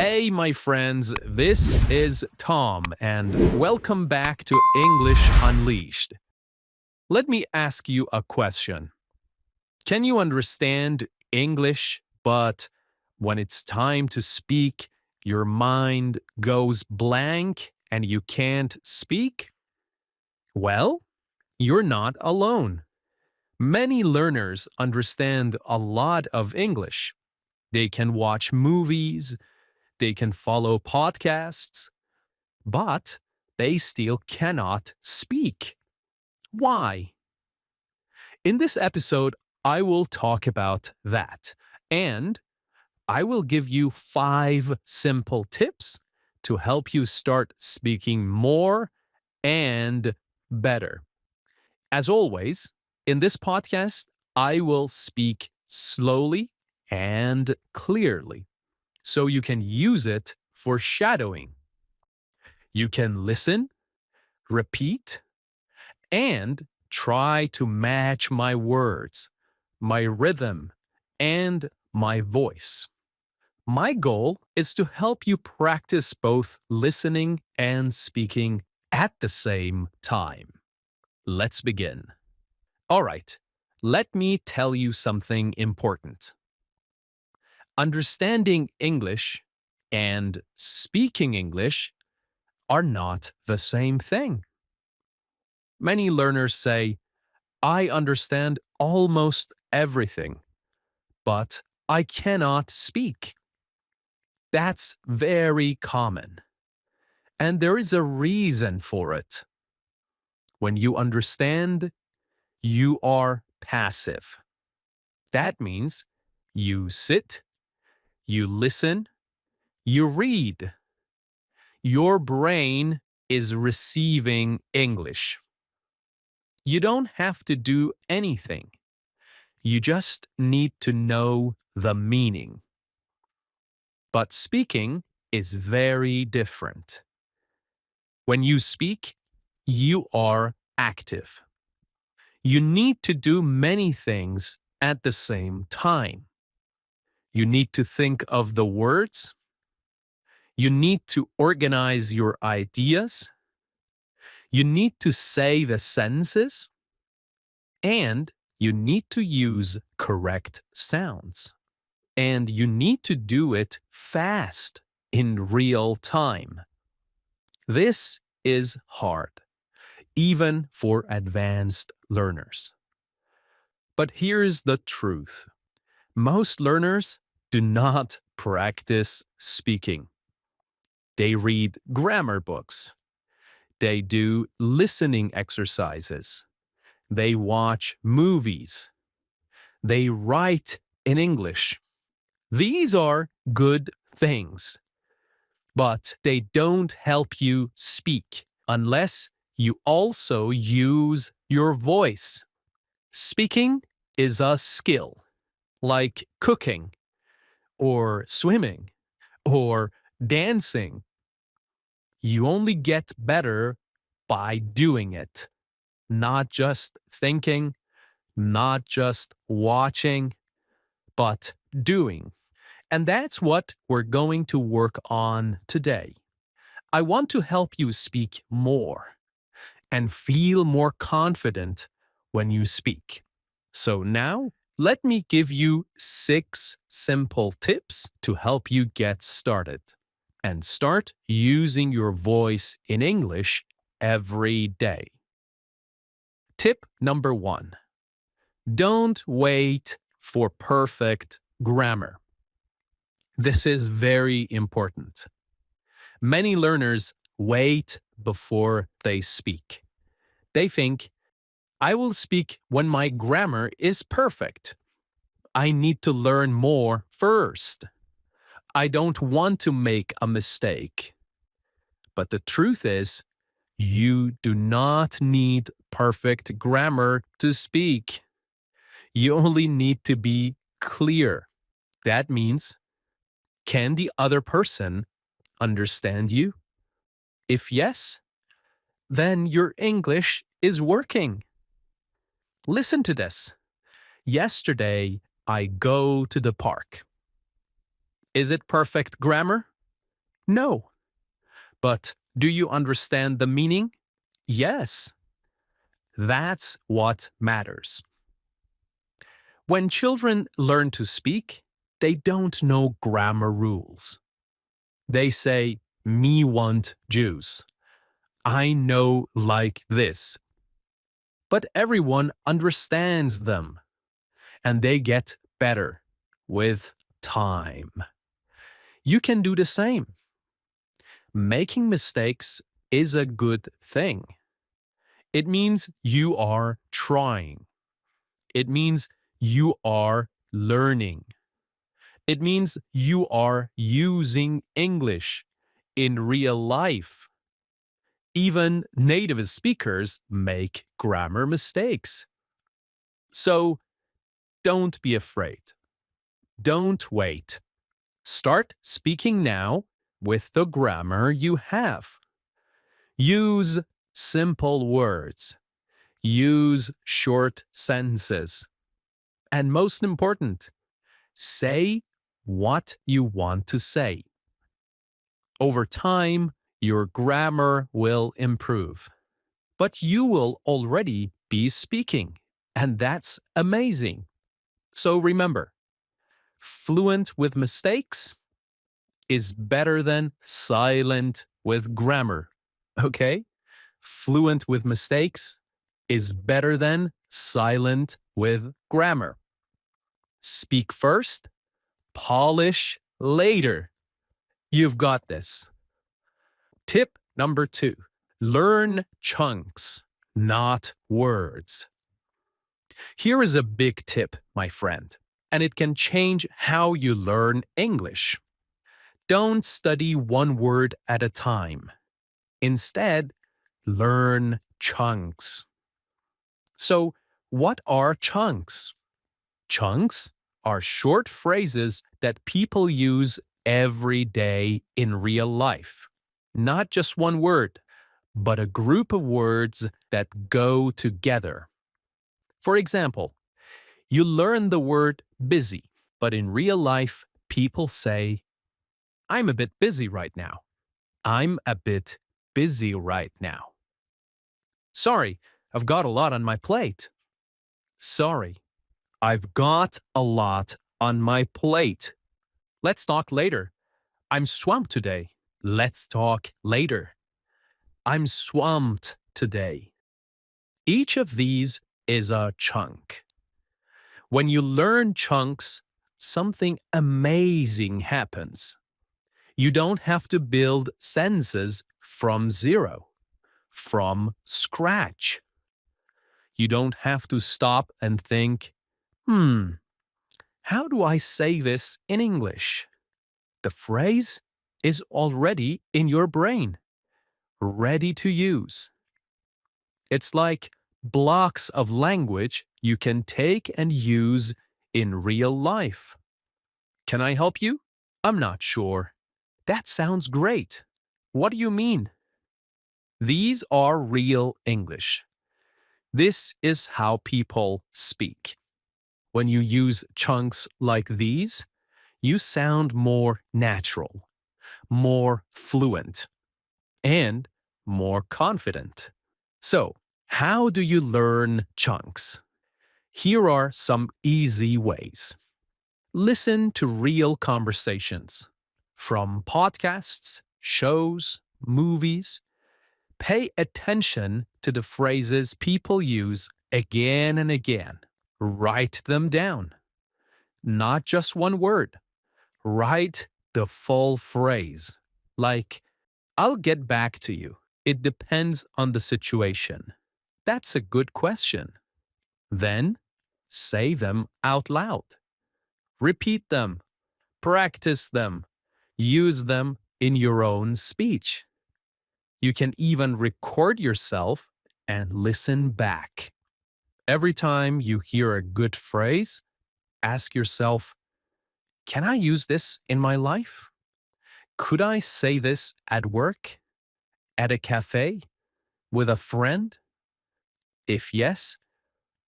Hey, my friends, this is Tom, and welcome back to English Unleashed. Let me ask you a question. Can you understand English, but when it's time to speak, your mind goes blank and you can't speak? Well, you're not alone. Many learners understand a lot of English. They can watch movies, they can follow podcasts, but they still cannot speak. Why? In this episode, I will talk about that, and I will give you 5 simple tips to help you start speaking more and better. As always, in this podcast, I will speak slowly and clearly so you can use it for shadowing. You can listen, repeat, and try to match my words, my rhythm, and my voice. My goal is to help you practice both listening and speaking at the same time. Let's begin. All right, let me tell you something important. Understanding English and speaking English are not the same thing. Many learners say, I understand almost everything, but I cannot speak. That's very common. And there is a reason for it. When you understand, you are passive. That means you sit, you listen, you read. Your brain is receiving English. You don't have to do anything. You just need to know the meaning. But speaking is very different. When you speak, you are active. You need to do many things at the same time. You need to think of the words. You need to organize your ideas. You need to say the sentences. And you need to use correct sounds. And you need to do it fast, in real time. This is hard, even for advanced learners. But here's the truth. Most learners do not practice speaking. They read grammar books. They do listening exercises. They watch movies. They write in English. These are good things, but they don't help you speak unless you also use your voice. Speaking is a skill, like cooking, or swimming, or dancing. You only get better by doing it, not just thinking, not just watching, but doing. And that's what we're going to work on today. I want to help you speak more and feel more confident when you speak. So now, let me give you 6 simple tips to help you get started and start using your voice in English every day. Tip number 1. Don't wait for perfect grammar. This is very important. Many learners wait before they speak. They think, I will speak when my grammar is perfect. I need to learn more first. I don't want to make a mistake. But the truth is, you do not need perfect grammar to speak. You only need to be clear. That means, can the other person understand you? If yes, then your English is working. Listen to this. Yesterday, I go to the park. Is it perfect grammar? No. But do you understand the meaning? Yes. That's what matters. When children learn to speak, they don't know grammar rules. They say, me want juice. I know like this. But everyone understands them, and they get better with time. You can do the same. Making mistakes is a good thing. It means you are trying. It means you are learning. It means you are using English in real life. Even native speakers make grammar mistakes. So don't be afraid. Don't wait. Start speaking now with the grammar you have. Use simple words. Use short sentences. And most important, say what you want to say. Over time, your grammar will improve. But you will already be speaking, and that's amazing. So remember, fluent with mistakes is better than silent with grammar. Okay? Fluent with mistakes is better than silent with grammar. Speak first, polish later. You've got this. Tip number 2. Learn chunks, not words. Here is a big tip, my friend, and it can change how you learn English. Don't study one word at a time. Instead, learn chunks. So, what are chunks? Chunks are short phrases that people use every day in real life. Not just one word, but a group of words that go together. For example, you learn the word busy, but in real life, people say, I'm a bit busy right now. I'm a bit busy right now. Sorry, I've got a lot on my plate. Sorry, I've got a lot on my plate. Let's talk later. I'm swamped today. Let's talk later. I'm swamped today. Each of these is a chunk. When you learn chunks, something amazing happens. You don't have to build sentences from zero, from scratch. You don't have to stop and think, how do I say this in English? The phrase is already in your brain, ready to use. It's like blocks of language you can take and use in real life. Can I help you? I'm not sure. That sounds great. What do you mean? These are real English. This is how people speak. When you use chunks like these, you sound more natural, more fluent, and more confident. So, how do you learn chunks? Here are some easy ways. Listen to real conversations from podcasts, shows, movies. Pay attention to the phrases people use again and again. Write them down. Not just one word. Write the full phrase. Like, I'll get back to you. It depends on the situation. That's a good question. Then, say them out loud. Repeat them. Practice them. Use them in your own speech. You can even record yourself and listen back. Every time you hear a good phrase, ask yourself, can I use this in my life? Could I say this at work? At a cafe? With a friend? If yes,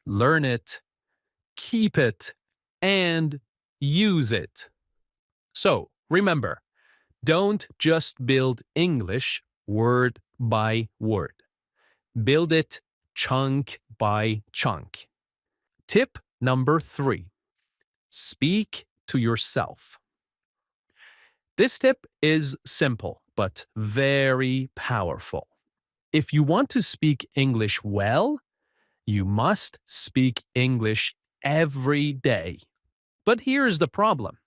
learn it, keep it, and use it. So remember, Don't just build English word by word. Build it chunk by chunk. Tip number 3. Speak to yourself. This tip is simple but very powerful. If you want to speak English well, you must speak English every day. But here's the problem.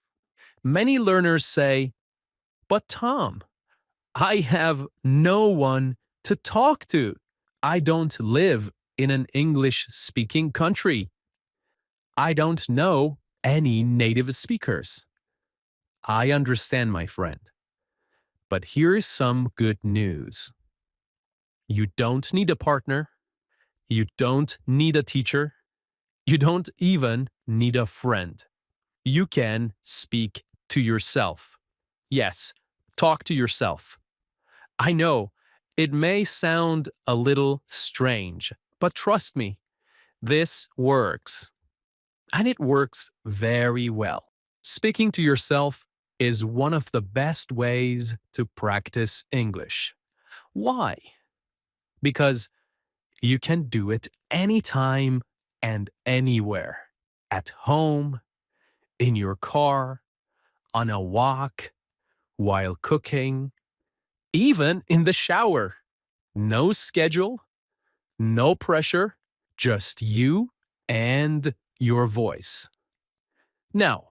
Many learners say, "But Tom, I have no one to talk to. I don't live in an English-speaking country. I don't know any native speakers." I understand, my friend. But here's some good news. You don't need a partner. You don't need a teacher. You don't even need a friend. You can speak to yourself. Yes, talk to yourself. I know it may sound a little strange, but trust me, this works. And it works very well. Speaking to yourself is one of the best ways to practice English. Why? Because you can do it anytime and anywhere. At home, in your car, on a walk, while cooking, even in the shower. No schedule, no pressure, just you and your voice. Now,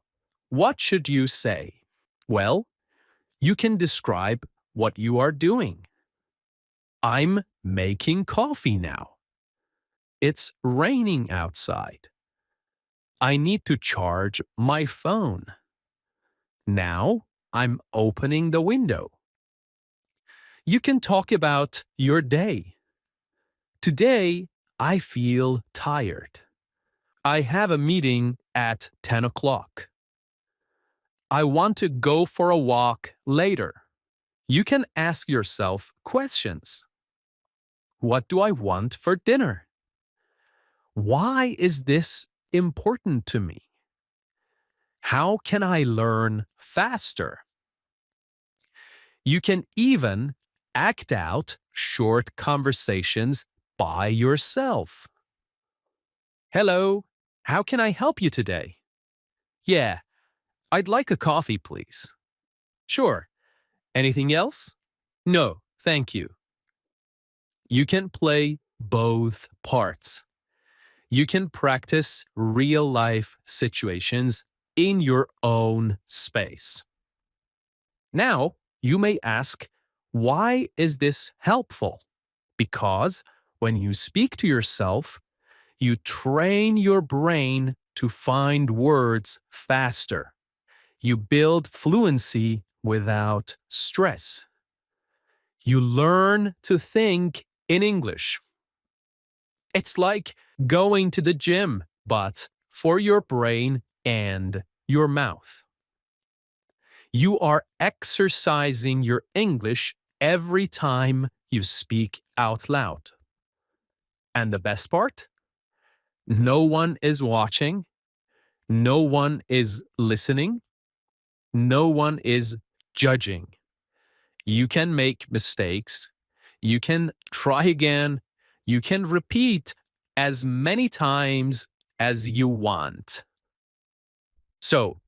what should you say? Well, you can describe what you are doing. I'm making coffee now. It's raining outside. I need to charge my phone. Now I'm opening the window. You can talk about your day. Today, I feel tired. I have a meeting at 10 o'clock. I want to go for a walk later. You can ask yourself questions. What do I want for dinner? Why is this important to me? How can I learn faster? You can even act out short conversations by yourself. Hello, how can I help you today? Yeah, I'd like a coffee, please. Sure. Anything else? No, thank you. You can play both parts. You can practice real life situations in your own space. Now, you may ask, why is this helpful? Because when you speak to yourself, you train your brain to find words faster. You build fluency without stress. You learn to think in English. It's like going to the gym, but for your brain and your mouth. You are exercising your English every time you speak out loud. And the best part? No one is watching. No one is listening. No one is judging. You can make mistakes. You can try again. You can repeat as many times as you want. So,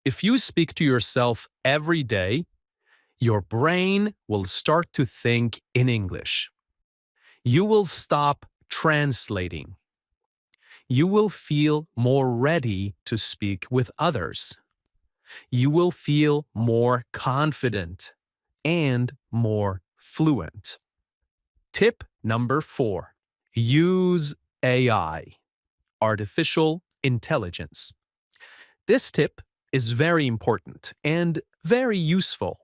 if you speak to yourself every day, your brain will start to think in English. You will stop translating. You will feel more ready to speak with others. You will feel more confident and more fluent. Tip number 4. Use AI, artificial intelligence. This tip is very important and very useful.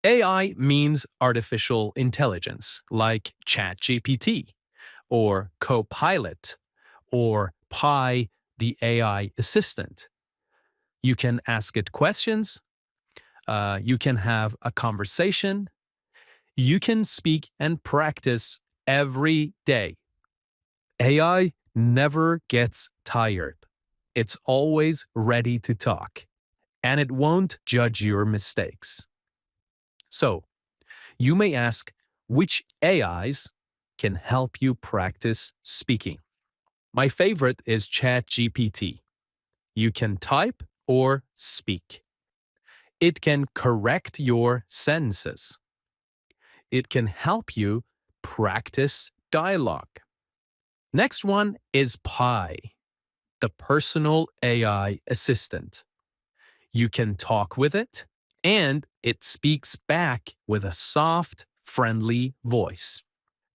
AI means artificial intelligence, like ChatGPT, or Copilot, or Pi, the AI assistant. You can ask it questions, you can have a conversation, you can speak and practice every day. AI never gets tired. It's always ready to talk, and it won't judge your mistakes. So, you may ask which AIs can help you practice speaking. My favorite is ChatGPT. You can type or speak. It can correct your sentences. It can help you practice dialogue. Next one is Pi, the personal AI assistant. You can talk with it, and it speaks back with a soft, friendly voice.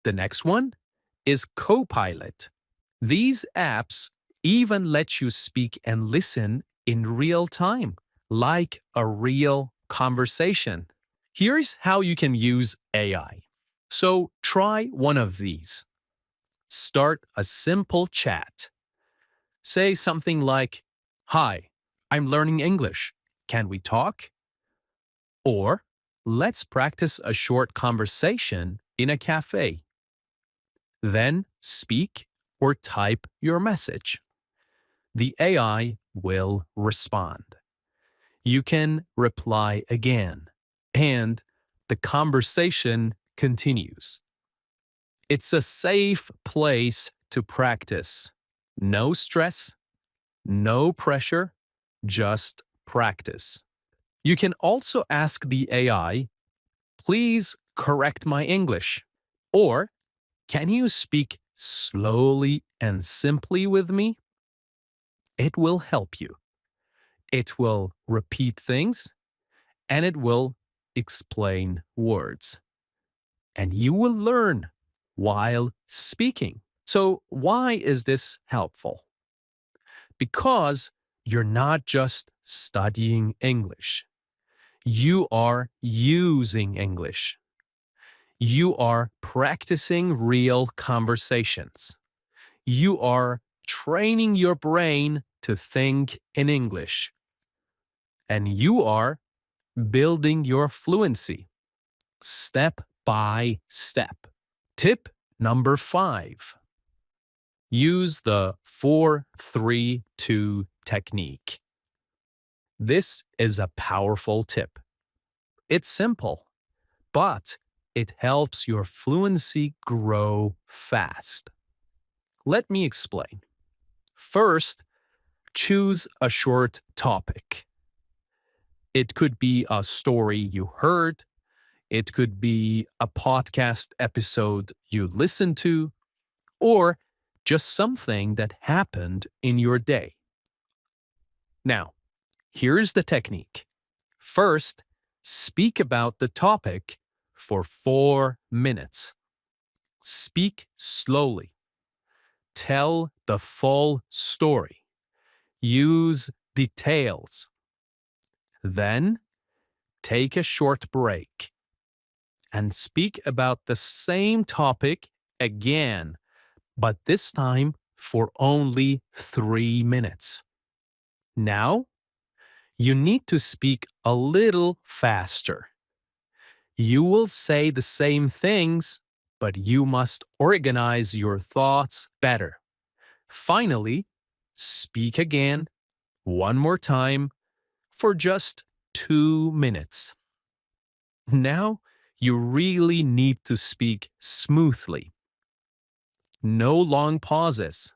The next one is Copilot. These apps even let you speak and listen in real time, like a real conversation. Here's how you can use AI. So try one of these. Start a simple chat. Say something like, "Hi, I'm learning English. Can we talk?" Or, "Let's practice a short conversation in a cafe." Then speak or type your message. The AI will respond. You can reply again, and the conversation continues. It's a safe place to practice. No stress, no pressure, just practice. You can also ask the AI, "Please correct my English," or "Can you speak slowly and simply with me?" It will help you. It will repeat things and it will explain words. And you will learn while speaking. So, why is this helpful? Because you're not just studying English, you are using English. You are practicing real conversations. You are training your brain to think in English. And you are building your fluency step by step. Tip number 5. Use the 4-3-2 technique. This is a powerful tip. It's simple, but it helps your fluency grow fast. Let me explain. First, choose a short topic. It could be a story you heard, it could be a podcast episode you listened to, or just something that happened in your day. Now, here's the technique. First, speak about the topic for 4 minutes. Speak slowly. Tell the full story. Use details. Then, take a short break and speak about the same topic again, but this time for only 3 minutes. Now, you need to speak a little faster. You will say the same things, but you must organize your thoughts better. Finally, speak again, one more time, for just 2 minutes. Now, you really need to speak smoothly. No long pauses.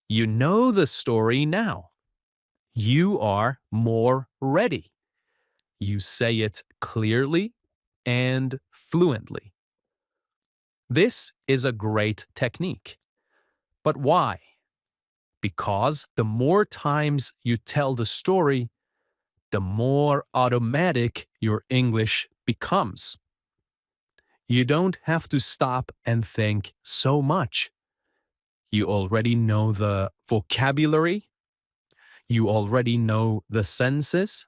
You know the story now. You are more ready. You say it clearly and fluently. This is a great technique. But why? Because the more times you tell the story, the more automatic your English becomes. You don't have to stop and think so much. You already know the vocabulary, you already know the senses,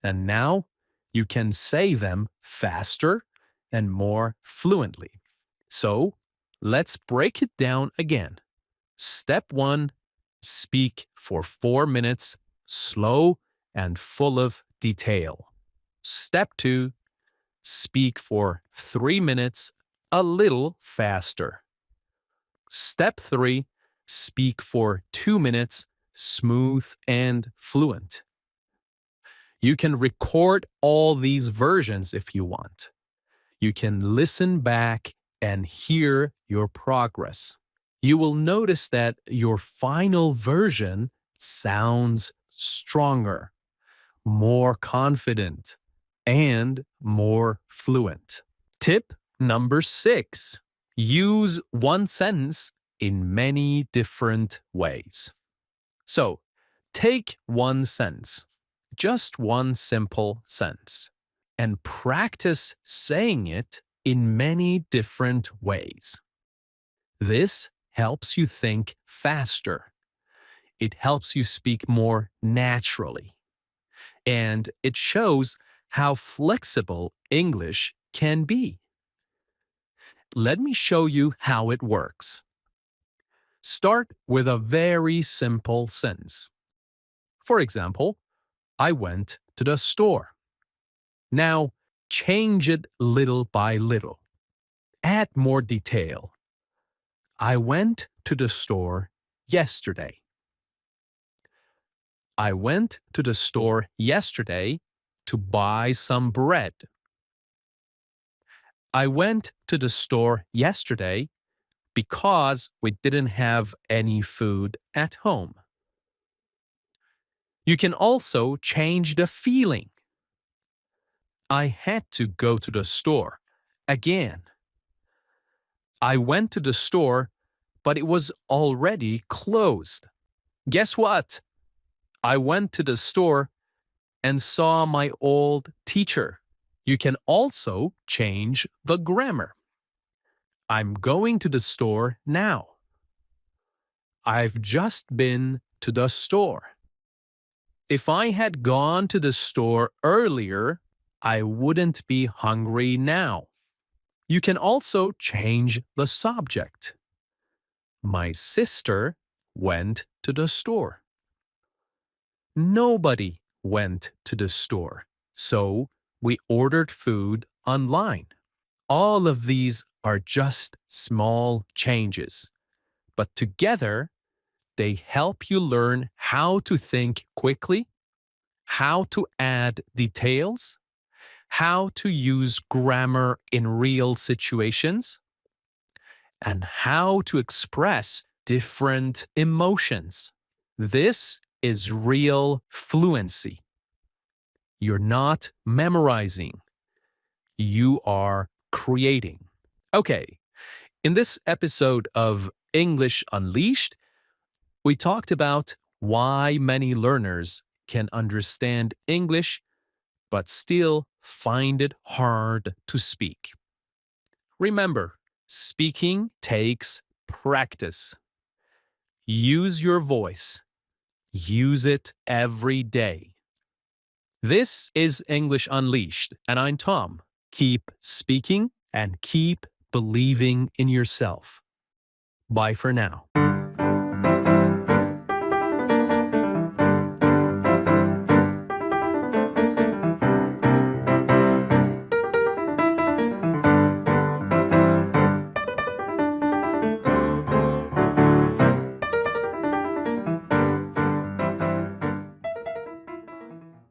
and now you can say them faster and more fluently. So let's break it down again. Step 1, speak for 4 minutes, slow and full of detail. Step 2, speak for 3 minutes, a little faster. Step 3, speak for 2 minutes, smooth and fluent. You can record all these versions if you want. You can listen back and hear your progress. You will notice that your final version sounds stronger, more confident, and more fluent. Tip number 6: use one sentence in many different ways. So, take one sentence, just one simple sentence, and practice saying it in many different ways. This helps you think faster. It helps you speak more naturally. And it shows how flexible English can be. Let me show you how it works. Start with a very simple sentence. For example, I went to the store. Now, change it little by little. Add more detail. I went to the store yesterday. I went to the store yesterday to buy some bread. I went to the store yesterday because we didn't have any food at home. You can also change the feeling. I had to go to the store again. I went to the store, but it was already closed. Guess what? I went to the store and saw my old teacher. You can also change the grammar. I'm going to the store now. I've just been to the store. If I had gone to the store earlier, I wouldn't be hungry now. You can also change the subject. My sister went to the store. Nobody went to the store, so we ordered food online. All of these are just small changes, but together they help you learn how to think quickly, how to add details, how to use grammar in real situations, and how to express different emotions. This is real fluency. You're not memorizing, you are creating. Okay, in this episode of English Unleashed, we talked about why many learners can understand English but still find it hard to speak. Remember, speaking takes practice. Use your voice. Use it every day. This is English Unleashed, and I'm Tom. Keep speaking and keep believing in yourself. Bye for now.